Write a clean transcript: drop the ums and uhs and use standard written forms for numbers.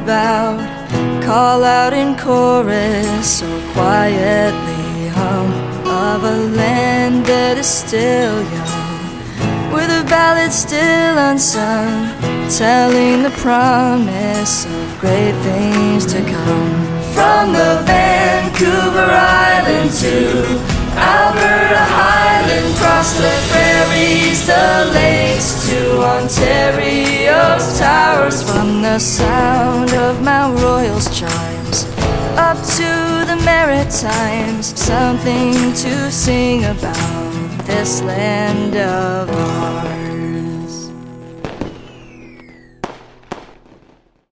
about, call out in chorus or quietly hum of a land that is still young, with a ballad still unsung, telling the promise of great things to come. From the Vancouver Island to Alberta Highland, cross the prairies, the lakes to Ontario's towers, from the sound of Mount Royal's chimes up to the Maritimes, something to sing about this land of